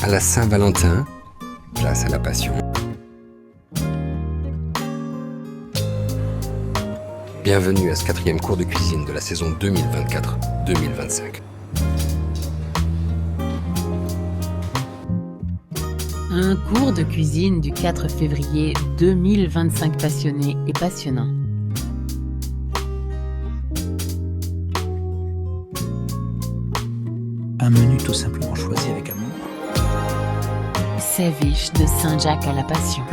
À la Saint-Valentin, place à la passion. Bienvenue à ce 4e cours de cuisine de la saison 2024-2025. Un cours de cuisine du 4 février 2025 passionné et passionnant. Un menu tout simplement choisi avec amour. Ceviche de Saint-Jacques à la passion.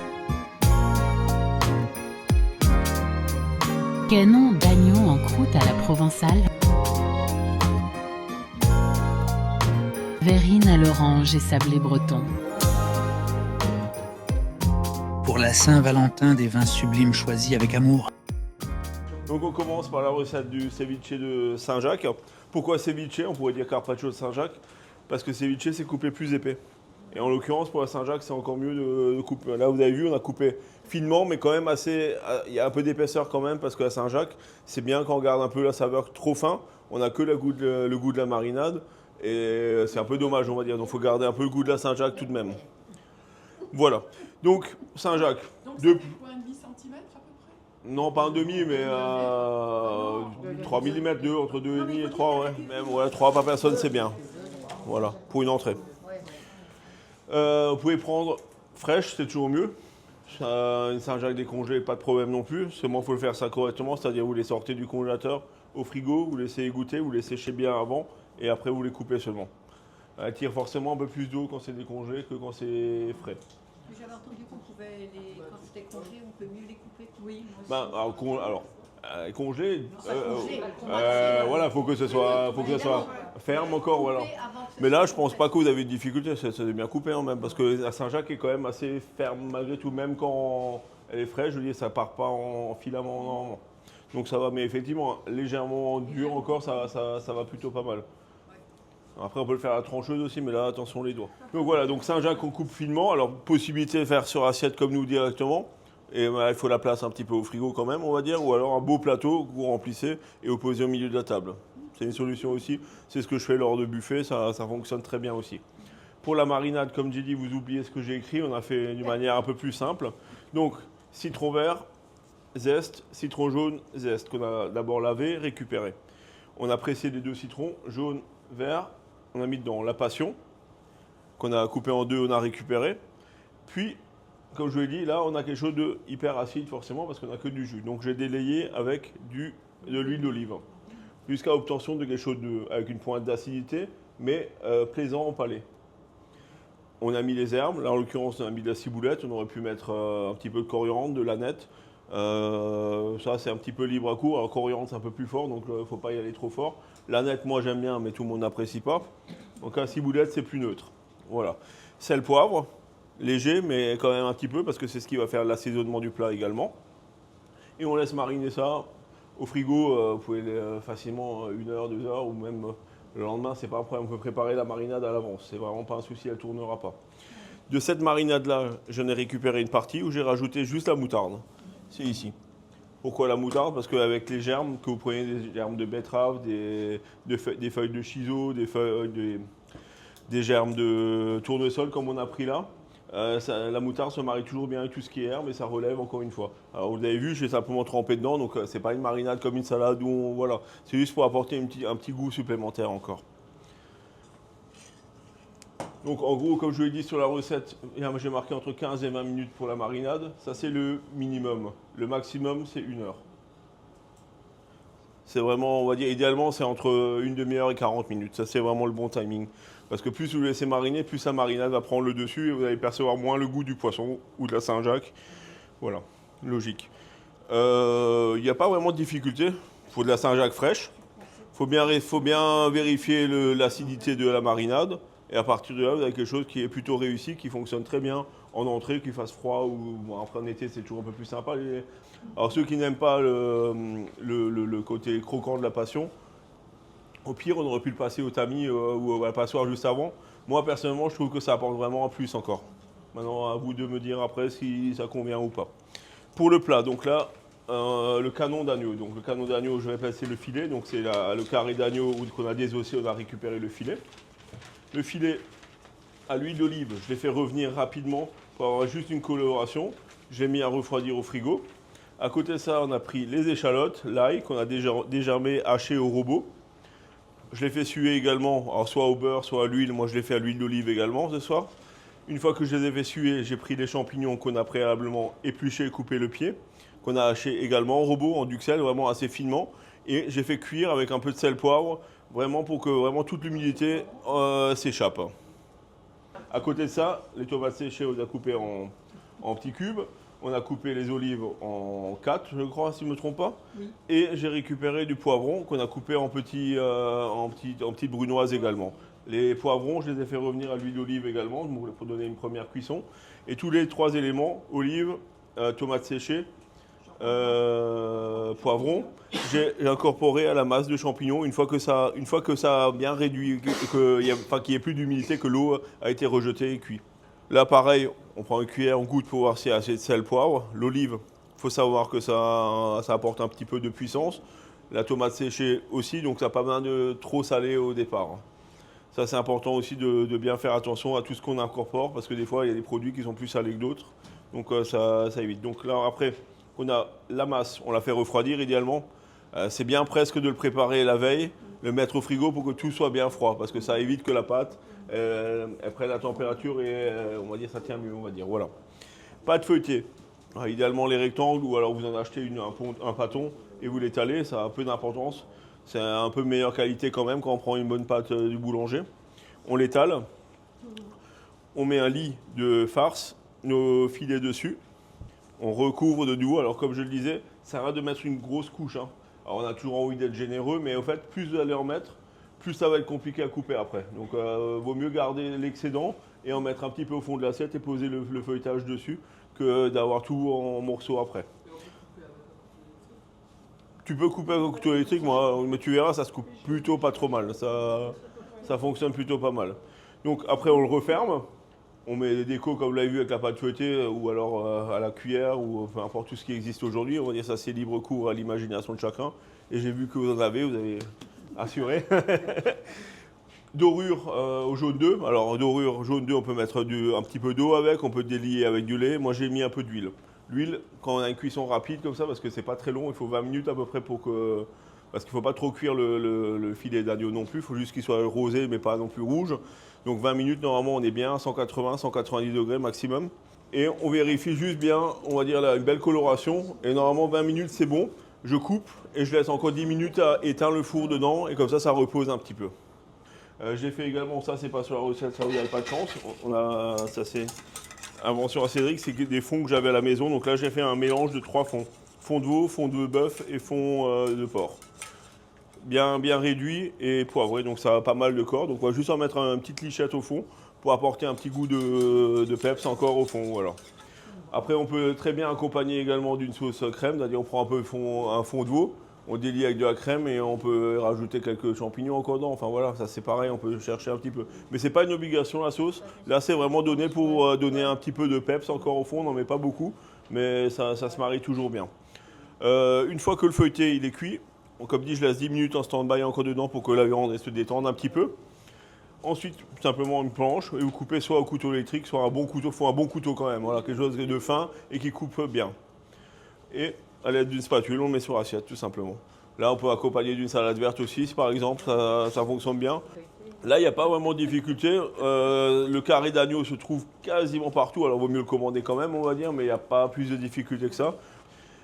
Canon d'agneau en croûte à la provençale. Verrine à l'orange et sablé breton. Pour la Saint-Valentin, des vins sublimes choisis avec amour. Donc on commence par la recette du ceviche de Saint-Jacques. Pourquoi ceviche? On pourrait dire carpaccio de Saint-Jacques. Parce que ceviche, c'est coupé plus épais. Et en l'occurrence, pour la Saint-Jacques, c'est encore mieux de couper. Là, vous avez vu, on a coupé finement, mais quand même assez... Il y a un peu d'épaisseur quand même, parce que la Saint-Jacques, c'est bien quand on garde un peu la saveur trop fin. On n'a que le goût de la marinade. Et c'est un peu dommage, on va dire. Donc il faut garder un peu le goût de la Saint-Jacques tout de même. Voilà. Donc, Saint-Jacques. Donc ça fait quoi, un demi-centimètre à peu près? Non, pas un demi, mais 3 mm, entre 2,5 et 3, ouais. Même, ouais, 3 par personne, c'est bien. Voilà, pour une entrée. Vous pouvez prendre fraîche, c'est toujours mieux. Une Saint-Jacques décongelée, pas de problème non plus. Seulement, il faut le faire ça correctement, c'est-à-dire vous les sortez du congélateur au frigo, vous laissez égoutter, vous les séchez bien avant, et après vous les coupez seulement. Elle tire forcément un peu plus d'eau quand c'est décongelé que quand c'est frais. J'avais entendu qu'on pouvait, quand c'était congelé, on peut mieux les couper. Oui, moi aussi. Ben, alors, congelé, Congelé. voilà, il faut que ce soit ferme encore, voilà. Mais là, je pense pas que vous avez de difficulté, c'est bien coupé hein, même, parce que la Saint-Jacques est quand même assez ferme malgré tout, même quand elle est fraîche, je veux dire, ça part pas en filament normalement. Donc ça va, mais effectivement, légèrement dur encore, ça va plutôt pas mal. Après, on peut le faire à la trancheuse aussi, mais là, attention les doigts. Donc voilà, donc Saint-Jacques, on coupe finement. Alors, possibilité de faire sur assiette comme nous directement. Et il faut la place un petit peu au frigo quand même, on va dire. Ou alors un beau plateau que vous remplissez et vous posez au milieu de la table. C'est une solution aussi. C'est ce que je fais lors de buffet, ça fonctionne très bien aussi. Pour la marinade, comme j'ai dit, vous oubliez ce que j'ai écrit. On a fait d'une manière un peu plus simple. Donc, citron vert, zeste, citron jaune, zeste, qu'on a d'abord lavé, récupéré. On a pressé les deux citrons, jaune, vert. On a mis dedans la passion, qu'on a coupé en deux, on a récupéré. Puis, comme je vous l'ai dit, là, on a quelque chose de hyper acide forcément parce qu'on n'a que du jus. Donc, j'ai délayé avec de l'huile d'olive, jusqu'à obtention de quelque chose avec une pointe d'acidité, mais plaisant au palais. On a mis les herbes. Là, en l'occurrence, on a mis de la ciboulette. On aurait pu mettre un petit peu de coriandre, de l'aneth. Ça, c'est un petit peu libre à court. Alors, coriandre, c'est un peu plus fort, donc il ne faut pas y aller trop fort. L'aneth, moi, j'aime bien, mais tout le monde n'apprécie pas. Donc, la ciboulette, c'est plus neutre. Voilà. Sel, poivre, léger, mais quand même un petit peu, parce que c'est ce qui va faire l'assaisonnement du plat également. Et on laisse mariner ça au frigo. Vous pouvez facilement 1 heure, 2 heures, ou même le lendemain, c'est pas un problème. On peut préparer la marinade à l'avance. C'est vraiment pas un souci, elle ne tournera pas. De cette marinade-là, j'en ai récupéré une partie où j'ai rajouté juste la moutarde. C'est ici. Pourquoi la moutarde? Parce qu'avec les germes, que vous prenez des germes de betterave, des feuilles de chiso, des germes de tournesol comme on a pris là, la moutarde se marie toujours bien avec tout ce qui est herbe et ça relève encore une fois. Alors vous avez vu, j'ai simplement trempé dedans, donc c'est pas une marinade comme une salade où voilà. C'est juste pour apporter un petit goût supplémentaire encore. Donc en gros, comme je vous l'ai dit sur la recette, j'ai marqué entre 15 et 20 minutes pour la marinade. Ça c'est le minimum. Le maximum c'est 1 heure. C'est vraiment, on va dire, idéalement c'est entre une demi-heure et 40 minutes. Ça c'est vraiment le bon timing. Parce que plus vous laissez mariner, plus la marinade va prendre le dessus et vous allez percevoir moins le goût du poisson ou de la Saint-Jacques. Voilà, logique. Il n'y a pas vraiment de difficulté. Il faut de la Saint-Jacques fraîche. Il faut bien vérifier l'acidité de la marinade. Et à partir de là, vous avez quelque chose qui est plutôt réussi, qui fonctionne très bien en entrée, qu'il fasse froid ou bon, après en été, c'est toujours un peu plus sympa. Alors ceux qui n'aiment pas le côté croquant de la passion, au pire, on aurait pu le passer au tamis ou à la passoire juste avant. Moi, personnellement, je trouve que ça apporte vraiment un plus encore. Maintenant, à vous de me dire après si ça convient ou pas. Pour le plat, donc là, le canon d'agneau. Donc le canon d'agneau, je vais placer le filet. Donc c'est le carré d'agneau qu'on a désossé, on a récupéré le filet. Le filet, à l'huile d'olive. Je l'ai fait revenir rapidement pour avoir juste une coloration. J'ai mis à refroidir au frigo. À côté de ça, on a pris les échalotes, l'ail qu'on a déjà dégermé, haché au robot. Je l'ai fait suer également, alors soit au beurre, soit à l'huile. Moi, je l'ai fait à l'huile d'olive également ce soir. Une fois que je les ai fait suer, j'ai pris les champignons qu'on a préalablement épluchés et coupés le pied, qu'on a hachés également en robot, en duxelles, vraiment assez finement. Et j'ai fait cuire avec un peu de sel poivre, vraiment pour que vraiment toute l'humidité s'échappe. À côté de ça, les tomates séchées, on les a coupées en petits cubes. On a coupé les olives en 4, je crois, si je ne me trompe pas. Oui. Et j'ai récupéré du poivron qu'on a coupé en petites brunoises également. Les poivrons, je les ai fait revenir à l'huile d'olive également pour donner une première cuisson. Et tous les 3 éléments, olives, tomates séchées, poivrons, j'ai incorporé à la masse de champignons une fois que ça a bien réduit, qu'il n'y ait plus d'humidité, que l'eau a été rejetée et cuite. Là, pareil, on prend une cuillère, on goûte pour voir s'il y a assez de sel, poivre. L'olive, il faut savoir que ça apporte un petit peu de puissance. La tomate séchée aussi, donc ça n'a pas besoin de trop saler au départ. Ça, c'est important aussi de bien faire attention à tout ce qu'on incorpore, parce que des fois, il y a des produits qui sont plus salés que d'autres. Donc ça évite. Donc là, après, on a la masse, on la fait refroidir idéalement. C'est bien presque de le préparer la veille, le mettre au frigo pour que tout soit bien froid, parce que ça évite que la pâte elle prenne la température et on va dire ça tient mieux, on va dire. Voilà. Pâte feuilletée. Idéalement les rectangles, ou alors vous en achetez un pâton et vous l'étalez, ça a un peu d'importance. C'est un peu meilleure qualité quand même quand on prend une bonne pâte du boulanger. On l'étale, on met un lit de farce, nos filets dessus, on recouvre de nouveau. Alors comme je le disais, ça va de mettre une grosse couche. Alors on a toujours envie d'être généreux, mais au fait, plus vous allez en mettre, plus ça va être compliqué à couper après. Donc vaut mieux garder l'excédent et en mettre un petit peu au fond de l'assiette et poser le feuilletage dessus que d'avoir tout en morceaux après. Tu peux couper avec un couteau électrique, moi, mais tu verras, ça se coupe plutôt pas trop mal. Ça fonctionne plutôt pas mal. Donc après, on le referme. On met des décos comme vous l'avez vu avec la pâte feuilletée ou alors à la cuillère ou peu importe tout ce qui existe aujourd'hui. On va dire ça, c'est libre cours à l'imagination de chacun. Et j'ai vu que vous avez assuré. Dorure au jaune d'œuf. Alors dorure jaune d'œuf, on peut mettre un petit peu d'eau avec, on peut délier avec du lait. Moi j'ai mis un peu d'huile. L'huile, quand on a une cuisson rapide comme ça, parce que c'est pas très long, il faut 20 minutes à peu près parce qu'il ne faut pas trop cuire le filet d'agneau non plus, il faut juste qu'il soit rosé mais pas non plus rouge. Donc 20 minutes, normalement on est bien à 180, 190 degrés maximum. Et on vérifie juste bien, on va dire une belle coloration. Et normalement 20 minutes c'est bon. Je coupe et je laisse encore 10 minutes à éteindre le four dedans et comme ça repose un petit peu. J'ai fait également, ça c'est pas sur la recette, ça vous n'avez pas de chance. Ça c'est invention à Cédric, c'est des fonds que j'avais à la maison. Donc là j'ai fait un mélange de 3 fonds. Fond de veau, fond de bœuf et fond de porc. Bien réduit et poivré, donc ça a pas mal de corps. Donc on va juste en mettre une petite lichette au fond pour apporter un petit goût de peps encore au fond. Voilà. Après on peut très bien accompagner également d'une sauce crème, c'est-à-dire on prend un peu un fond de veau, on délie avec de la crème et on peut rajouter quelques champignons encore dedans. Enfin voilà, ça c'est pareil, on peut chercher un petit peu. Mais c'est pas une obligation la sauce. Là c'est vraiment donné pour donner un petit peu de peps encore au fond, on n'en met pas beaucoup, mais ça se marie toujours bien. Une fois que le feuilleté il est cuit, comme dit je laisse 10 minutes en stand-by encore dedans pour que la viande se détende un petit peu. Ensuite, simplement une planche et vous coupez soit au couteau électrique, soit un bon couteau. Il faut un bon couteau quand même, voilà, quelque chose de fin et qui coupe bien. Et à l'aide d'une spatule, on le met sur l'assiette tout simplement. Là, on peut accompagner d'une salade verte aussi, par exemple, ça fonctionne bien. Là, il n'y a pas vraiment de difficulté. Le carré d'agneau se trouve quasiment partout, alors il vaut mieux le commander quand même, on va dire, mais il n'y a pas plus de difficulté que ça.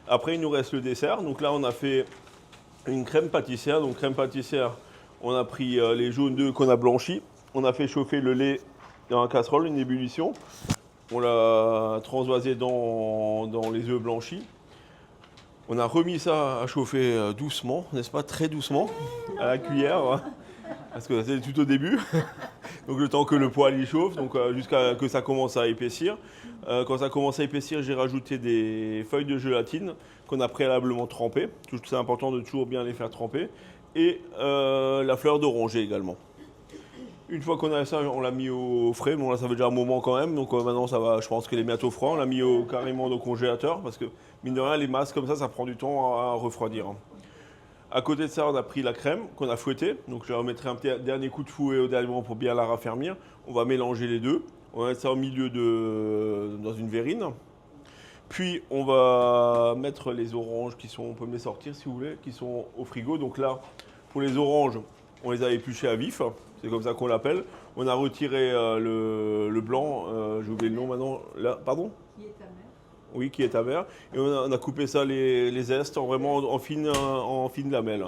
Après, il nous reste le dessert. Donc là, on a fait une crème pâtissière. Donc crème pâtissière, on a pris les jaunes d'œufs qu'on a blanchis. On a fait chauffer le lait dans la casserole, une ébullition. On l'a transvasé dans les œufs blanchis. On a remis ça à chauffer doucement, n'est-ce pas? Très doucement, à la cuillère, parce que c'est tout au début. Donc le temps que le poêle y chauffe, donc jusqu'à que ça commence à épaissir. Quand ça commence à épaissir, j'ai rajouté des feuilles de gélatine qu'on a préalablement trempées. C'est important de toujours bien les faire tremper. Et la fleur d'oranger également. Une fois qu'on a ça, on l'a mis au frais. Bon là, ça fait déjà un moment quand même. Donc maintenant, ça va. Je pense qu'elle est bientôt froid. On l'a mis carrément au congélateur parce que mine de rien, les masses comme ça prend du temps à refroidir. À côté de ça, on a pris la crème qu'on a fouettée. Donc je remettrai un petit dernier coup de fouet au dernier moment pour bien la raffermir. On va mélanger les deux. On va mettre ça au milieu dans une verrine. Puis on va mettre les oranges on peut me les sortir si vous voulez, qui sont au frigo. Donc là, pour les oranges, on les a épluchées à vif. C'est comme ça qu'on l'appelle. On a retiré le blanc, j'ai oublié le nom maintenant. Là, pardon ? Qui est ta mère? Oui, qui est amère. Et on a coupé ça, les zestes, vraiment en fines lamelles.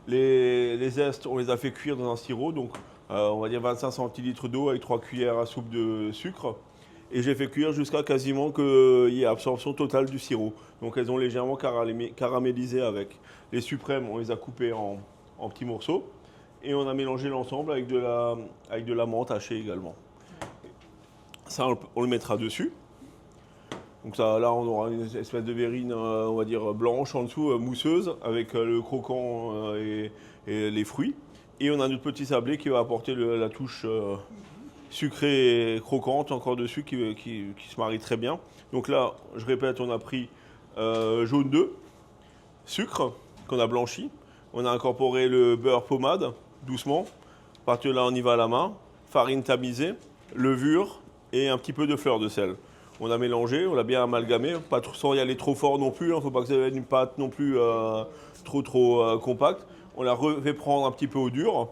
Les zestes, on les a fait cuire dans un sirop, donc on va dire 25 centilitres d'eau avec 3 cuillères à soupe de sucre. Et j'ai fait cuire jusqu'à quasiment qu'il y ait absorption totale du sirop. Donc elles ont légèrement caramélisé avec. Les suprêmes, on les a coupés en petits morceaux. Et on a mélangé l'ensemble avec de la menthe hachée également. Ça, on le mettra dessus. Donc ça, là, on aura une espèce de verrine, on va dire blanche en dessous, mousseuse, avec le croquant et les fruits. Et on a notre petit sablé qui va apporter la touche sucrée et croquante encore dessus, qui se marie très bien. Donc là, je répète, on a pris jaune d'œuf, sucre qu'on a blanchi. On a incorporé le beurre pommade, doucement. À partir de là, on y va à la main. Farine tamisée, levure et un petit peu de fleur de sel. On a mélangé, on l'a bien amalgamé, pas sans y aller trop fort non plus, il ne faut pas que ça devienne une pâte non plus trop compacte. On l'a fait prendre un petit peu au dur.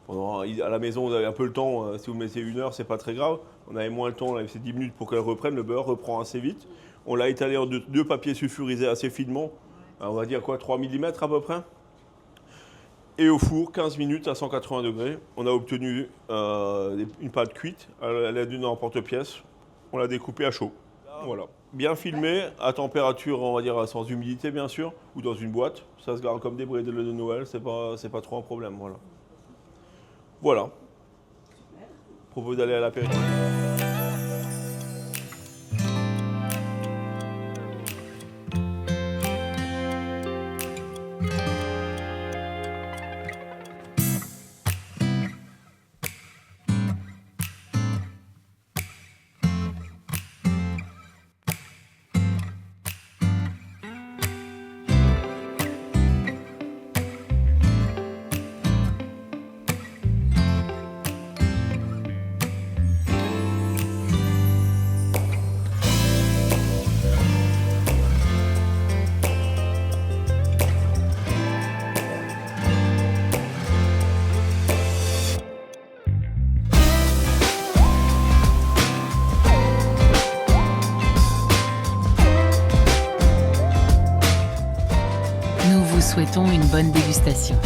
À la maison, vous avez un peu le temps, si vous mettez 1 heure, c'est pas très grave. On avait moins le temps, on avait fait 10 minutes pour qu'elle reprenne, le beurre reprend assez vite. On l'a étalé en deux papiers sulfurisés assez finement, on va dire quoi, 3 mm à peu près. Et au four, 15 minutes à 180 degrés, on a obtenu une pâte cuite à l'aide d'une emporte-pièce. On l'a découpé à chaud. Voilà. Bien filmé, à température, on va dire sans humidité bien sûr, ou dans une boîte. Ça se garde comme des bredelles de Noël, c'est pas trop un problème. Voilà. Propose d'aller à l'apéritif. Nous vous souhaitons une bonne dégustation.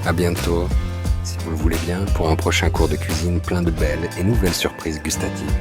À bientôt, si vous le voulez bien, pour un prochain cours de cuisine plein de belles et nouvelles surprises gustatives.